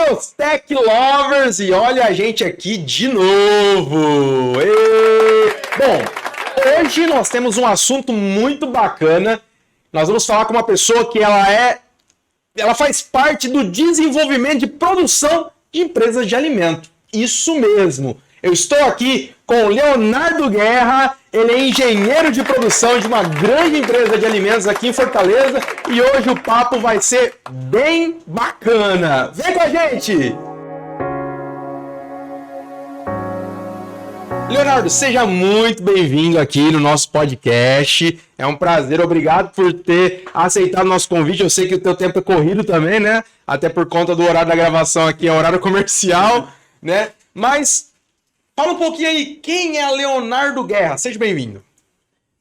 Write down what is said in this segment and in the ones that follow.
meus Tech Lovers! E olha a gente aqui de novo! Bom, hoje nós temos um assunto muito bacana. Nós vamos falar com uma pessoa que ela faz parte do desenvolvimento de produção de empresas de alimento. Isso mesmo! Eu estou aqui com o Leonardo Guerra, ele é engenheiro de produção de uma grande empresa de alimentos aqui em Fortaleza e hoje o papo vai ser bem bacana. Vem com a gente! Leonardo, seja muito bem-vindo aqui no nosso podcast. É um prazer, obrigado por ter aceitado o nosso convite. Eu sei que o teu tempo é corrido também, né? Até por conta do horário da gravação aqui, é horário comercial, né? Mas fala um pouquinho aí, quem é Leonardo Guerra? Seja bem-vindo.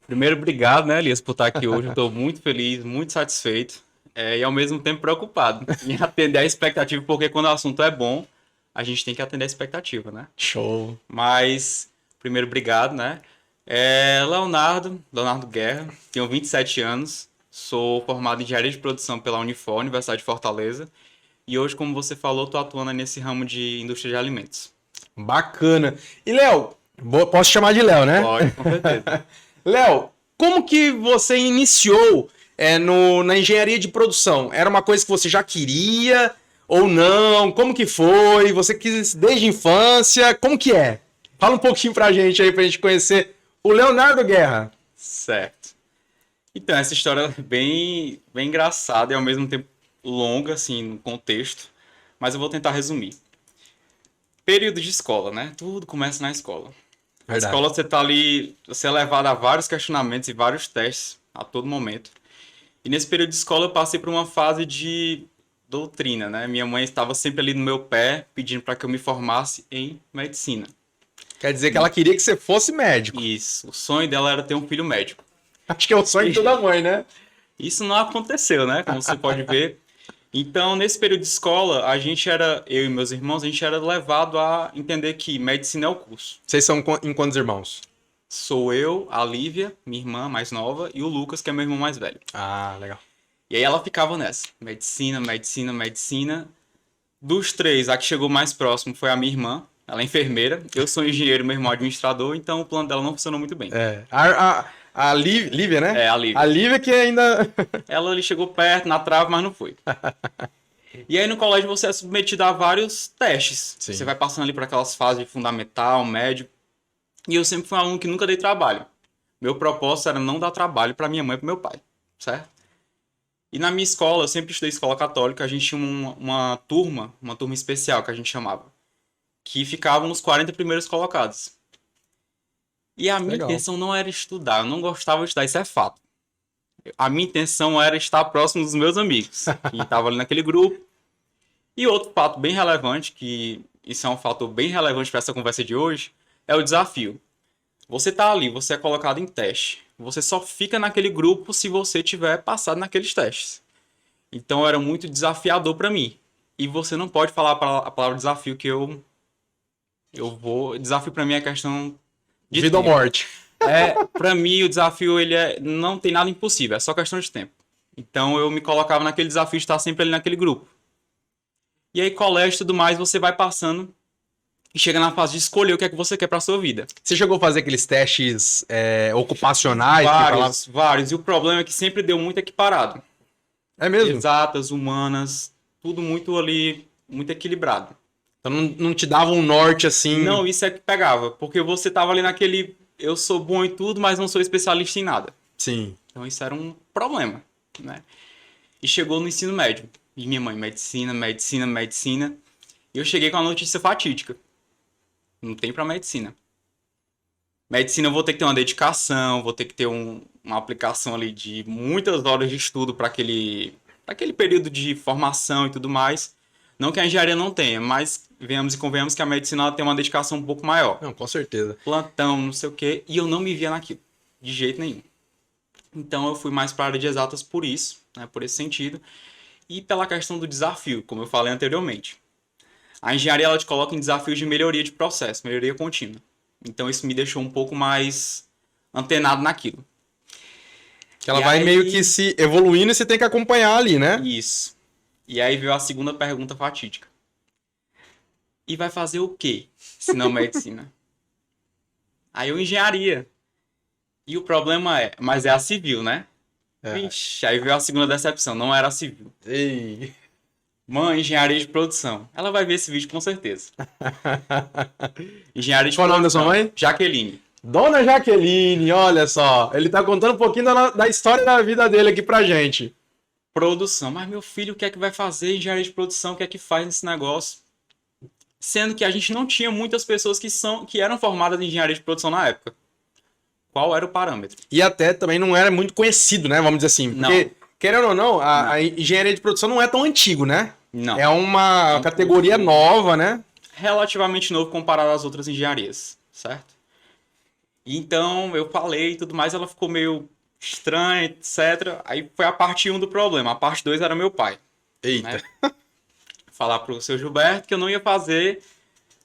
Primeiro, obrigado, né, Elias, por estar aqui hoje. Eu estou muito feliz, muito satisfeito e ao mesmo tempo preocupado em atender a expectativa, porque quando o assunto é bom, a gente tem que atender a expectativa, né? Show! Mas, primeiro, obrigado, né? Leonardo Guerra, tenho 27 anos, sou formado em engenharia de produção pela Unifor, Universidade de Fortaleza, e hoje, como você falou, estou atuando nesse ramo de indústria de alimentos. Bacana. E, Léo, posso chamar de Léo, né? Pode, com certeza. Léo, como que você iniciou na engenharia de produção? Era uma coisa que você já queria ou não? Como que foi? Você quis desde a infância? Como que é? Fala um pouquinho pra gente aí, pra gente conhecer o Leonardo Guerra. Certo. Então, essa história é bem engraçada e ao mesmo tempo longa, assim, no contexto, mas eu vou tentar resumir. Período de escola, né? Tudo começa na escola. Na escola você tá ali, você é levado a vários questionamentos e vários testes a todo momento. E nesse período de escola eu passei por uma fase de doutrina, né? Minha mãe estava sempre ali no meu pé, pedindo para que eu me formasse em medicina. Quer dizer que ela queria que você fosse médico. Isso. O sonho dela era ter um filho médico. Acho que é o sonho de toda mãe, né? Isso não aconteceu, né? Como você pode ver. Então, nesse período de escola, eu e meus irmãos, a gente era levado a entender que medicina é o curso. Vocês são em quantos irmãos? Sou eu, a Lívia, minha irmã mais nova, e o Lucas, que é meu irmão mais velho. Ah, legal. E aí ela ficava nessa. Medicina, medicina, medicina. Dos três, a que chegou mais próximo foi a minha irmã. Ela é enfermeira. Eu sou engenheiro, meu irmão é administrador, então o plano dela não funcionou muito bem. A Lívia, né? É, a Lívia. A Lívia que ainda... Ela ali chegou perto, na trave, mas não foi. E aí no colégio você é submetido a vários testes. Sim. Você vai passando ali por aquelas fases de fundamental, médio. E eu sempre fui um aluno que nunca dei trabalho. Meu propósito era não dar trabalho para minha mãe e para meu pai, certo? E na minha escola, eu sempre estudei escola católica, a gente tinha uma turma especial que a gente chamava, que ficavam nos 40 primeiros colocados. E a minha intenção não era estudar, eu não gostava de estudar, isso é fato. A minha intenção era estar próximo dos meus amigos, que estavam ali naquele grupo. E outro fato bem relevante, que isso é um fator bem relevante para essa conversa de hoje, é o desafio. Você tá ali, você é colocado em teste. Você só fica naquele grupo se você tiver passado naqueles testes. Então era muito desafiador para mim. E você não pode falar a palavra desafio que eu vou... Desafio para mim é questão de vida ou morte. Para mim o desafio não tem nada impossível, é só questão de tempo. Então eu me colocava naquele desafio de estar sempre ali naquele grupo. E aí colégio e tudo mais, você vai passando e chega na fase de escolher o que é que você quer para sua vida. Você chegou a fazer aqueles testes ocupacionais? Vários. E o problema é que sempre deu muito equiparado. É mesmo? Exatas, humanas, tudo muito ali, muito equilibrado. Então não te dava um norte assim? Não, isso é que pegava. Porque você tava ali naquele... Eu sou bom em tudo, mas não sou especialista em nada. Sim. Então isso era um problema, né? E chegou no ensino médio. E minha mãe, medicina. E eu cheguei com a notícia fatídica. Não tem pra medicina. Medicina eu vou ter que ter uma dedicação, vou ter que ter uma aplicação ali de muitas horas de estudo para aquele período de formação e tudo mais. Não que a engenharia não tenha, mas venhamos e convenhamos que a medicina ela tem uma dedicação um pouco maior. Não, com certeza. Plantão, não sei o quê, e eu não me via naquilo, de jeito nenhum. Então eu fui mais para a área de exatas por isso, né, por esse sentido, e pela questão do desafio, como eu falei anteriormente. A engenharia ela te coloca em desafios de melhoria de processo, melhoria contínua. Então isso me deixou um pouco mais antenado naquilo. Que ela vai meio que se evoluindo e você tem que acompanhar ali, né? Isso. E aí veio a segunda pergunta fatídica. E vai fazer o quê? Se não medicina. Aí eu engenharia. E o problema é, mas é a civil, né? Vixe, aí veio a segunda decepção, não era a civil. Ei. Mãe, engenharia de produção. Ela vai ver esse vídeo com certeza. Engenharia de Qual o nome da sua produção. mãe? Jaqueline. Dona Jaqueline, olha só. Ele tá contando um pouquinho da história da vida dele aqui pra gente. Produção. Mas meu filho, o que é que vai fazer engenharia de produção? O que é que faz nesse negócio? Sendo que a gente não tinha muitas pessoas que eram formadas em engenharia de produção na época. Qual era o parâmetro? E até também não era muito conhecido, né? Vamos dizer assim. Porque, querendo ou não, a engenharia de produção não é tão antigo, né? Não. É uma categoria nova, né? Relativamente novo comparado às outras engenharias, certo? Então, eu falei e tudo mais, ela ficou meio estranha, etc. Aí foi a parte 1 do problema. A parte 2 era meu pai. Eita. Né? Falar pro seu Gilberto que eu não ia fazer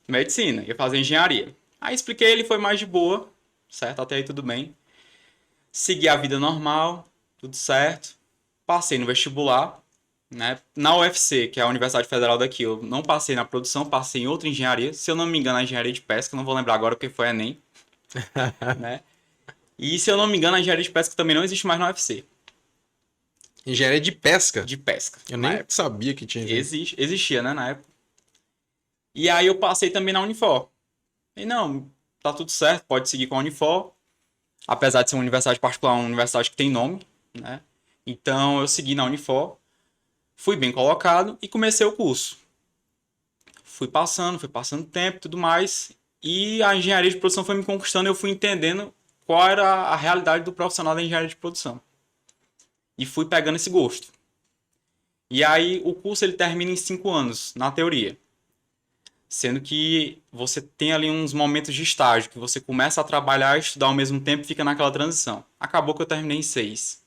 medicina, ia fazer engenharia. Aí expliquei, ele foi mais de boa, certo? Até aí tudo bem. Segui a vida normal, tudo certo. Passei no vestibular, né? Na UFC, que é a Universidade Federal daqui, eu não passei na produção, passei em outra engenharia. Se eu não me engano, a engenharia de pesca, não vou lembrar agora porque foi Enem. Né? E se eu não me engano, a engenharia de pesca também não existe mais na UFC. Engenharia de pesca? De pesca. Eu nem sabia que tinha. Existia, né, na época. E aí eu passei também na Unifor. E não, tá tudo certo, pode seguir com a Unifor. Apesar de ser uma universidade particular, uma universidade que tem nome, né? Então eu segui na Unifor, fui bem colocado e comecei o curso. Fui passando tempo e tudo mais. E a engenharia de produção foi me conquistando, eu fui entendendo qual era a realidade do profissional da engenharia de produção. E fui pegando esse gosto. E aí o curso ele termina em 5 anos, na teoria. Sendo que você tem ali uns momentos de estágio, que você começa a trabalhar e estudar ao mesmo tempo e fica naquela transição. Acabou que eu terminei em 6.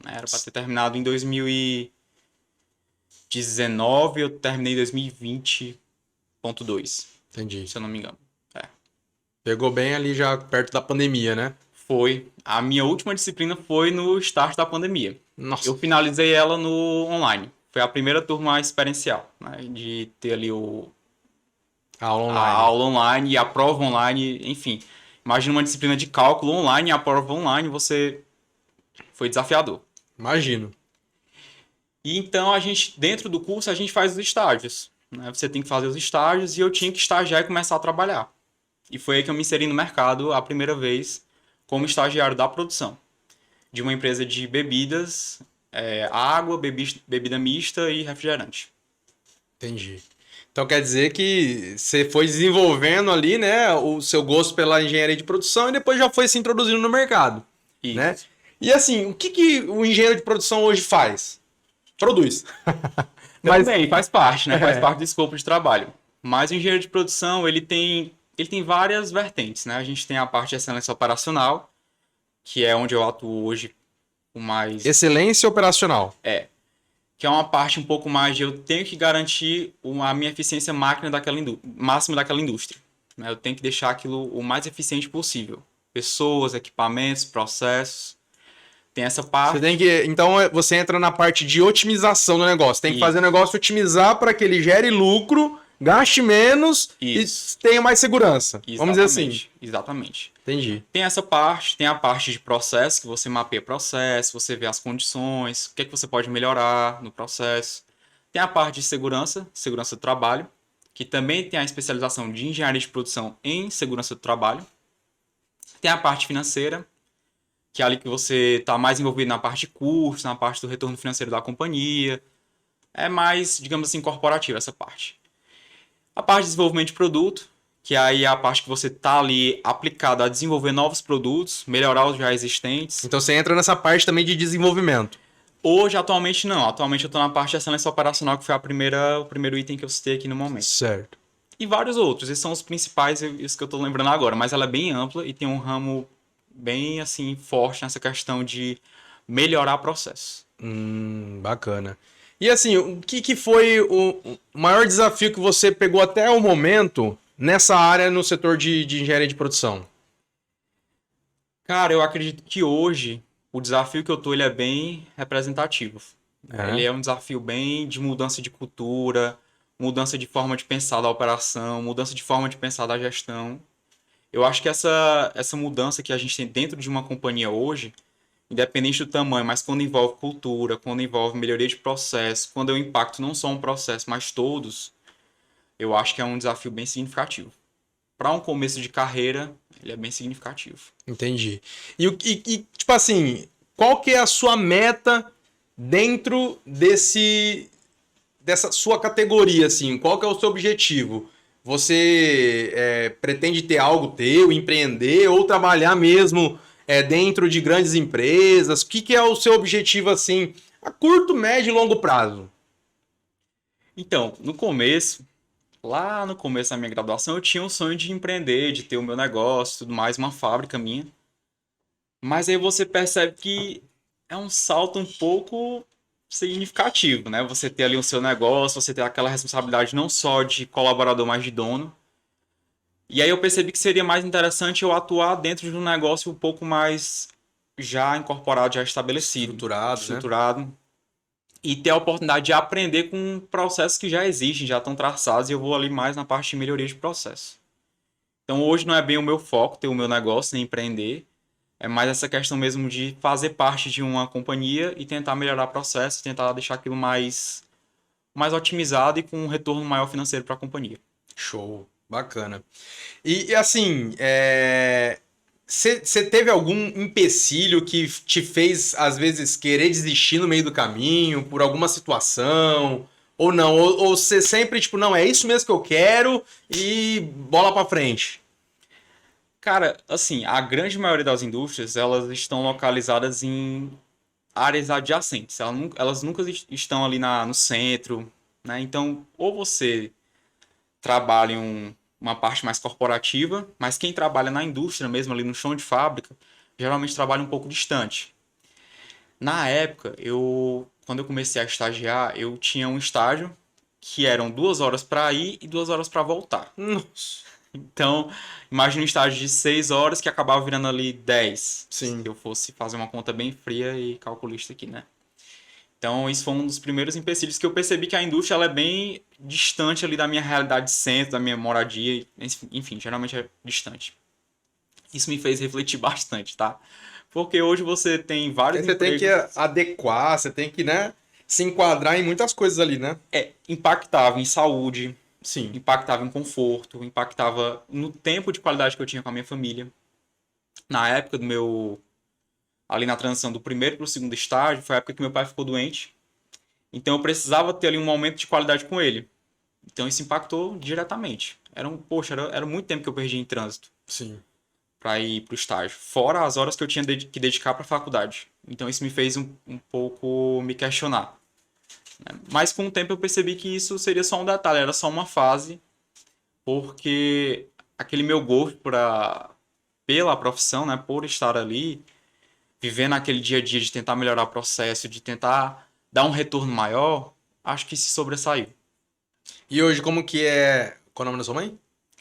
Era para ter terminado em 2019, eu terminei em 2020.2. Entendi. Se eu não me engano. Pegou bem ali já perto da pandemia, né? Foi. A minha última disciplina foi no start da pandemia. Nossa. Eu finalizei ela no online. Foi a primeira turma experiencial, né? De ter ali A aula online. a aula online e a prova online, enfim. Imagina uma disciplina de cálculo online e a prova online, foi desafiador. Imagino. E então, dentro do curso, a gente faz os estágios. Né? Você tem que fazer os estágios e eu tinha que estagiar e começar a trabalhar. E foi aí que eu me inseri no mercado a primeira vez como estagiário da produção. De uma empresa de bebidas, água, bebida mista e refrigerante. Entendi. Então quer dizer que você foi desenvolvendo ali, né, o seu gosto pela engenharia de produção e depois já foi se introduzindo no mercado, Isso. né? E assim, o que o engenheiro de produção hoje faz? Produz. Também faz parte, né? Faz parte do escopo de trabalho. Mas o engenheiro de produção, ele tem várias vertentes, né? A gente tem a parte de excelência operacional, que é onde eu atuo hoje com mais... Excelência operacional. Que é uma parte um pouco mais de eu tenho que garantir a minha eficiência máxima daquela indústria. Né? Eu tenho que deixar aquilo o mais eficiente possível. Pessoas, equipamentos, processos. Tem essa parte. Então você entra na parte de otimização do negócio. Tem que fazer o negócio otimizar para que ele gere lucro, gaste menos e tenha mais segurança. Exatamente. Vamos dizer assim. Exatamente. Entendi. Tem essa parte, tem a parte de processo, que você mapeia processo, você vê as condições, o que é que você pode melhorar no processo. Tem a parte de segurança do trabalho, que também tem a especialização de engenharia de produção em segurança do trabalho. Tem a parte financeira, que é ali que você está mais envolvido na parte de custos, na parte do retorno financeiro da companhia. É mais, digamos assim, corporativa essa parte. A parte de desenvolvimento de produto, que aí é a parte que você está ali aplicado a desenvolver novos produtos, melhorar os já existentes. Então você entra nessa parte também de desenvolvimento. Hoje, atualmente, não. Atualmente eu estou na parte de excelência operacional, que foi o primeiro item que eu citei aqui no momento. Certo. E vários outros. Esses são os principais, isso que eu estou lembrando agora. Mas ela é bem ampla e tem um ramo bem assim forte nessa questão de melhorar processos. Bacana. E assim, o que foi o maior desafio que você pegou até o momento nessa área no setor de engenharia de produção? Cara, eu acredito que hoje o desafio que eu tô, ele é bem representativo. Ele é um desafio bem de mudança de cultura, mudança de forma de pensar da operação, mudança de forma de pensar da gestão. Eu acho que essa mudança que a gente tem dentro de uma companhia hoje, independente do tamanho, mas quando envolve cultura, quando envolve melhoria de processo, quando eu impacto não só um processo, mas todos, eu acho que é um desafio bem significativo. Para um começo de carreira, ele é bem significativo. Entendi. Tipo assim, qual que é a sua meta dentro dessa sua categoria, assim? Qual que é o seu objetivo? Você pretende ter algo teu, empreender ou trabalhar mesmo dentro de grandes empresas? O que que é o seu objetivo, assim, a curto, médio e longo prazo? Então, lá no começo da minha graduação, eu tinha um sonho de empreender, de ter o meu negócio, tudo mais, uma fábrica minha. Mas aí você percebe que é um salto um pouco significativo, né? Você ter ali o seu negócio, você ter aquela responsabilidade não só de colaborador, mas de dono. E aí eu percebi que seria mais interessante eu atuar dentro de um negócio um pouco mais já incorporado, já estabelecido, Estruturado, né? estruturado, e ter a oportunidade de aprender com processos que já existem, já estão traçados, e eu vou ali mais na parte de melhoria de processo. Então hoje não é bem o meu foco ter o meu negócio, nem empreender, é mais essa questão mesmo de fazer parte de uma companhia e tentar melhorar o processo, tentar deixar aquilo mais otimizado e com um retorno maior financeiro para a companhia. Show, bacana. E assim, você teve algum empecilho que te fez, às vezes, querer desistir no meio do caminho por alguma situação? Ou não? Ou você sempre, tipo, não, é isso mesmo que eu quero e bola pra frente? Cara, assim, a grande maioria das indústrias, elas estão localizadas em áreas adjacentes. Elas nunca estão ali no centro, né? Então, ou você trabalha em uma parte mais corporativa, mas quem trabalha na indústria mesmo, ali no chão de fábrica, geralmente trabalha um pouco distante. Na época, quando eu comecei a estagiar, eu tinha um estágio que eram 2 horas para ir e 2 horas para voltar. Nossa. Então, imagina um estágio de 6 horas que acabava virando ali 10. Sim. Se eu fosse fazer uma conta bem fria e calculista aqui, né? Então, isso foi um dos primeiros empecilhos que eu percebi que a indústria ela é bem distante ali da minha realidade de centro, da minha moradia, enfim, geralmente é distante. Isso me fez refletir bastante, tá? Porque hoje você tem vários Você tem empregos... que adequar, você tem que, né, se enquadrar em muitas coisas ali, né? impactava em saúde, Sim. impactava em conforto, impactava no tempo de qualidade que eu tinha com a minha família. Na época ali na transição do primeiro para o segundo estágio, foi a época que meu pai ficou doente. Então eu precisava ter ali um momento de qualidade com ele. Então isso impactou diretamente. Era muito tempo que eu perdi em trânsito Sim. para ir para o estágio. Fora as horas que eu tinha que dedicar para a faculdade. Então isso me fez um pouco me questionar. Mas com o tempo eu percebi que isso seria só um detalhe, era só uma fase, porque aquele meu gosto pela profissão, né, por estar ali, vivendo aquele dia a dia de tentar melhorar o processo, de tentar dar um retorno maior, acho que se sobressaiu. E hoje, como que é... Qual é o nome da sua mãe?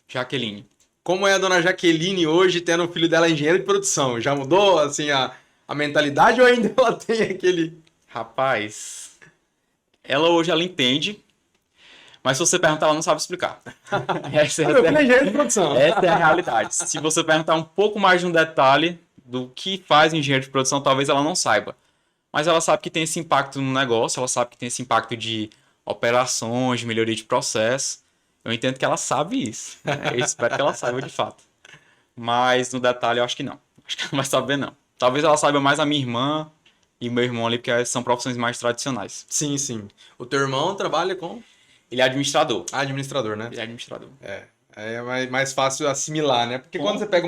Jaqueline. Como é a dona Jaqueline hoje, tendo o filho dela engenheiro de produção? Já mudou, assim, a mentalidade ou ainda ela tem aquele... Rapaz, ela entende, mas se você perguntar, ela não sabe explicar. Meu filho é engenheiro de produção. Essa é a realidade. Se você perguntar um pouco mais de um detalhe do que faz engenheiro de produção, talvez ela não saiba. Mas ela sabe que tem esse impacto no negócio, ela sabe que tem esse impacto de operações, de melhoria de processo. Eu entendo que ela sabe isso. Né? Eu espero que ela saiba de fato. Mas no detalhe eu acho que não. Acho que ela não vai saber não. Talvez ela saiba mais a minha irmã e meu irmão ali, porque são profissões mais tradicionais. Sim, sim. O teu irmão trabalha com... Ele é administrador. administrador, né? Ele é administrador. É mais fácil assimilar, né? Porque quando você pega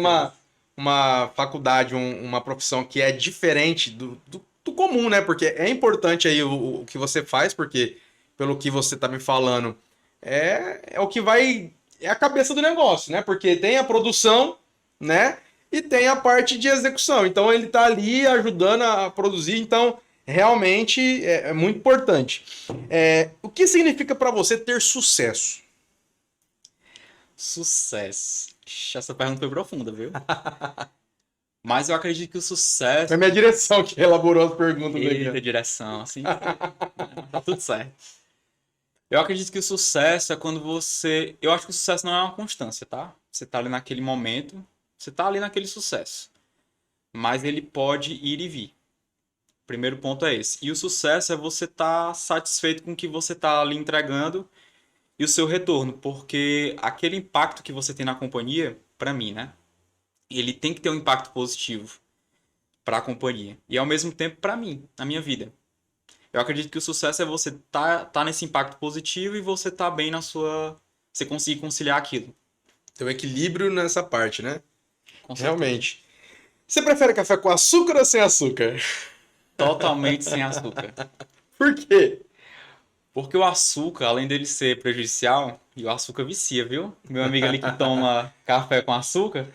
uma faculdade, uma profissão que é diferente do comum, né? Porque é importante aí o que você faz, porque pelo que você tá me falando, é o que vai... É a cabeça do negócio, né? Porque tem a produção, né? E tem a parte de execução. Então ele tá ali ajudando a produzir, então realmente é muito importante. O que significa para você ter sucesso? Sucesso. Ixi, essa pergunta foi profunda, viu? Mas eu acredito que o sucesso... Foi a minha direção que elaborou as perguntas. Eita, direção, assim. Tá tudo certo. Eu acredito que o sucesso é quando você... Eu acho que o sucesso não é uma constância, tá? Você tá ali naquele momento, você tá ali naquele sucesso. Mas ele pode ir e vir. O primeiro ponto é esse. E o sucesso é você estar satisfeito com o que você tá ali entregando e o seu retorno. Porque aquele impacto que você tem na companhia, pra mim, né? Ele tem que ter um impacto positivo para a companhia. E ao mesmo tempo para mim, na minha vida. Eu acredito que o sucesso é você tá nesse impacto positivo e você tá bem na sua... Você conseguir conciliar aquilo. Tem um equilíbrio nessa parte, né? Com certeza. Realmente. Você prefere café com açúcar ou sem açúcar? Totalmente sem açúcar. Por quê? Porque o açúcar, além dele ser prejudicial, e o açúcar vicia, viu? Meu amigo ali que toma café com açúcar,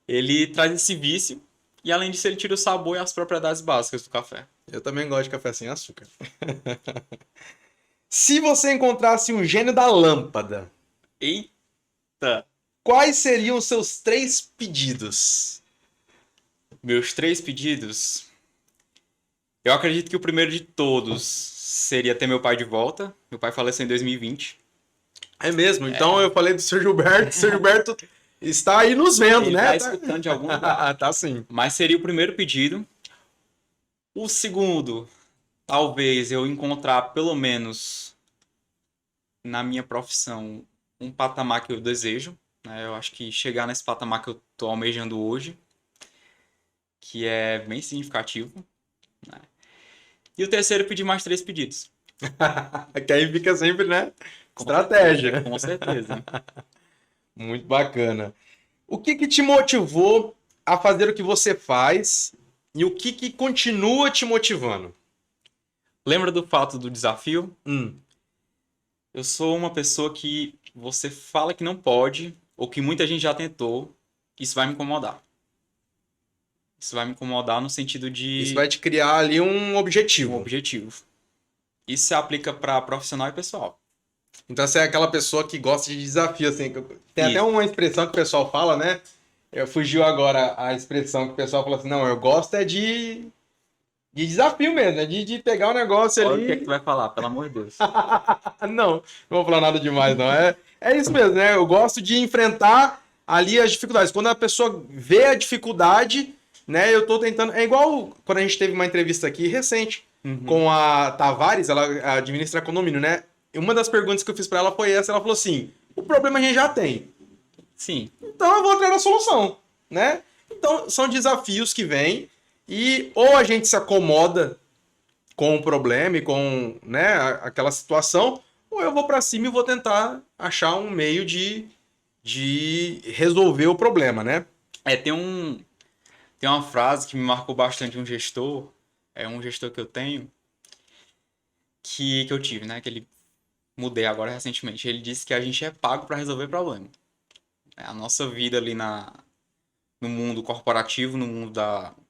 ele traz esse vício e além disso ele tira o sabor e as propriedades básicas do café. Eu também gosto de café sem açúcar. Se você encontrasse um gênio da lâmpada, Eita! quais seriam os seus 3 pedidos? Meus 3 pedidos. Eu acredito que o primeiro de todos seria ter meu pai de volta. Meu pai faleceu em 2020. É mesmo? Então eu falei do Sr. Gilberto. O Sr. Gilberto está aí nos vendo, Ele né? tá escutando de algum lugar. Tá sim. Mas seria o primeiro pedido. O segundo, talvez eu encontrar pelo menos na minha profissão um patamar que eu desejo, né? Eu acho que chegar nesse patamar que eu tô almejando hoje, que é bem significativo, né? E o terceiro, pedir mais 3 pedidos. Que aí fica sempre, né? Com Estratégia. certeza, com certeza. Muito bacana. O que que te motivou a fazer o que você faz e o que que continua te motivando? Lembra do fato do desafio? Hum. Eu sou uma pessoa que você fala que não pode, ou que muita gente já tentou, isso vai me incomodar. Isso vai me incomodar no sentido de Isso vai te criar ali um um objetivo. objetivo. Isso se aplica para profissional e pessoal. Então você é aquela pessoa que gosta de desafio, assim. Tem até Isso. uma expressão que o pessoal fala, né? Fugiu agora a expressão que o pessoal fala assim, não, eu gosto é de desafio mesmo, né? De pegar o negócio Olha ali. o que é que tu vai falar, pelo amor de Deus. Não vou falar nada demais, não. É isso mesmo, né? Eu gosto de enfrentar ali as dificuldades. Quando a pessoa vê a dificuldade, né? Eu tô tentando. É igual quando a gente teve uma entrevista aqui recente com a Tavares, ela administra condomínio, né? E uma das perguntas que eu fiz pra ela foi essa. Ela falou assim: o problema a gente já tem. Sim, Então eu vou atrás da solução, né? Então são desafios que vêm e ou a gente se acomoda com o problema e com, né, aquela situação, ou eu vou pra cima e vou tentar achar um meio de resolver o problema, né? tem uma frase que me marcou bastante de um gestor, é um gestor que eu tenho, que eu tive, né? Que ele mudei agora recentemente. Ele disse que a gente é pago para resolver problema. A nossa vida ali no mundo corporativo, no mundo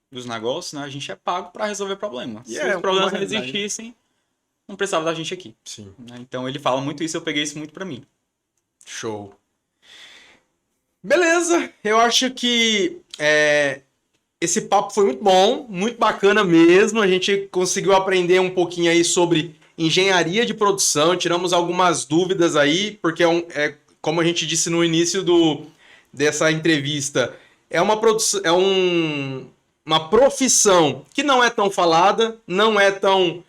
dos negócios, né? A gente é pago para resolver problema. E Se é os problemas uma não realidade. existissem, não precisava da gente aqui, Sim. né? Então ele fala muito isso, eu peguei isso muito para mim. Show. Beleza, eu acho que esse papo foi muito bom, muito bacana mesmo. A gente conseguiu aprender um pouquinho aí sobre engenharia de produção, tiramos algumas dúvidas aí, porque como a gente disse no início dessa entrevista, é uma produção, uma profissão que não é tão falada, não é tão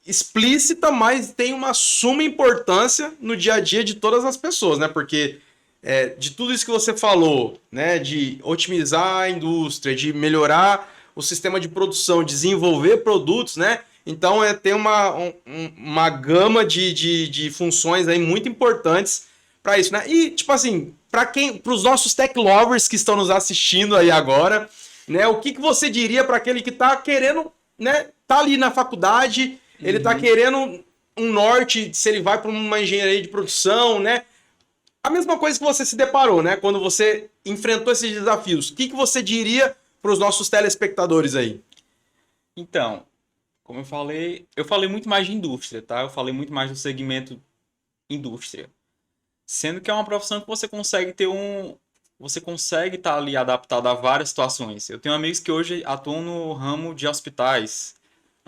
explícita, mas tem uma suma importância no dia a dia de todas as pessoas, né? Porque de tudo isso que você falou, né? De otimizar a indústria, de melhorar o sistema de produção, desenvolver produtos, né? Então tem uma gama de funções aí muito importantes para isso, né? E, tipo assim, para os nossos tech lovers que estão nos assistindo aí agora, né? O que você diria para aquele que tá querendo, né? Tá ali na faculdade, ele tá querendo um norte, se ele vai para uma engenharia de produção, né? A mesma coisa que você se deparou, né? Quando você enfrentou esses desafios. O que você diria para os nossos telespectadores aí? Então, como eu falei muito mais de indústria, tá? Eu falei muito mais do segmento indústria. Sendo que é uma profissão que você consegue você consegue estar ali adaptado a várias situações. Eu tenho amigos que hoje atuam no ramo de hospitais,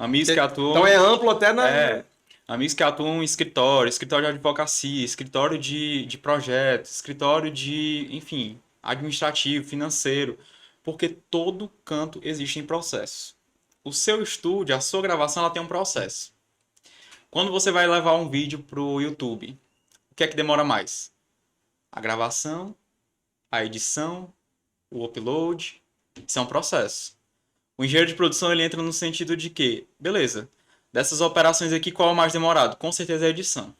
Amigos que atuam... Então é amplo até na... Amigos que atuam em escritório, escritório de advocacia, escritório de projetos, escritório de, enfim, administrativo, financeiro, porque todo canto existe em processo. O seu estúdio, a sua gravação, ela tem um processo. Quando você vai levar um vídeo para o YouTube, o que é que demora mais? A gravação, a edição, o upload, isso é um processo. O engenheiro de produção ele entra no sentido de que, beleza, dessas operações aqui, qual é o mais demorado? Com certeza é a edição.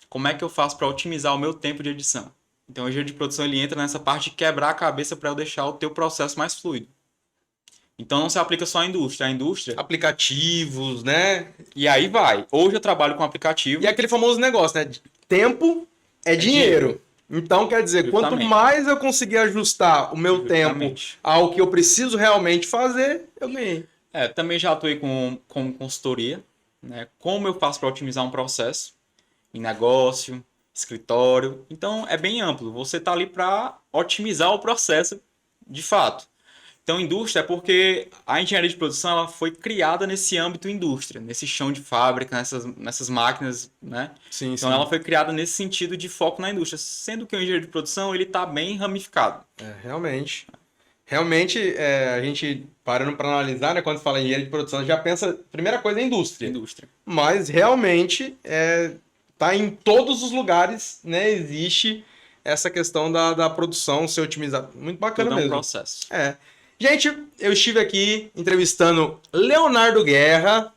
Como é que eu faço para otimizar o meu tempo de edição? Então o engenheiro de produção ele entra nessa parte de quebrar a cabeça para eu deixar o teu processo mais fluido. Então não se aplica só à indústria. A indústria... Aplicativos, né? E aí vai. Hoje eu trabalho com aplicativo. E aquele famoso negócio, né? Tempo é dinheiro. Então, quer dizer, Justamente. quanto mais eu conseguir ajustar o meu Justamente. tempo ao que eu preciso realmente fazer, eu ganhei. Também já atuei com consultoria, né? Como eu faço para otimizar um processo em negócio, escritório. Então, é bem amplo. Você está ali para otimizar o processo de fato. Então, indústria é porque a engenharia de produção ela foi criada nesse âmbito indústria, nesse chão de fábrica, nessas máquinas, né? Sim, então, ela foi criada nesse sentido de foco na indústria, sendo que o engenheiro de produção ele está bem ramificado. Realmente. Realmente, a gente parando para analisar, né? Quando fala em engenharia de produção, já pensa, primeira coisa, é indústria. Mas, realmente, tá em todos os lugares, né? Existe essa questão da produção ser otimizada. Muito bacana mesmo. Tudo é um processo. Gente, eu estive aqui entrevistando Leonardo Guerra.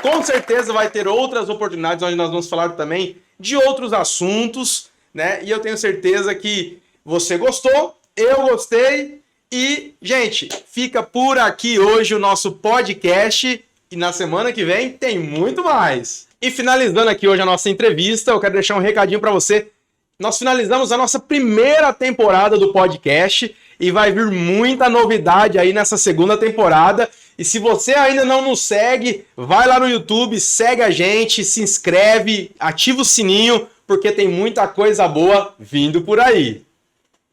Com certeza vai ter outras oportunidades onde nós vamos falar também de outros assuntos, né? E eu tenho certeza que você gostou, eu gostei. E, gente, fica por aqui hoje o nosso podcast. E na semana que vem tem muito mais. E finalizando aqui hoje a nossa entrevista, eu quero deixar um recadinho para você. Nós finalizamos a nossa primeira temporada do podcast e vai vir muita novidade aí nessa segunda temporada. E se você ainda não nos segue, vai lá no YouTube, segue a gente, se inscreve, ativa o sininho, porque tem muita coisa boa vindo por aí.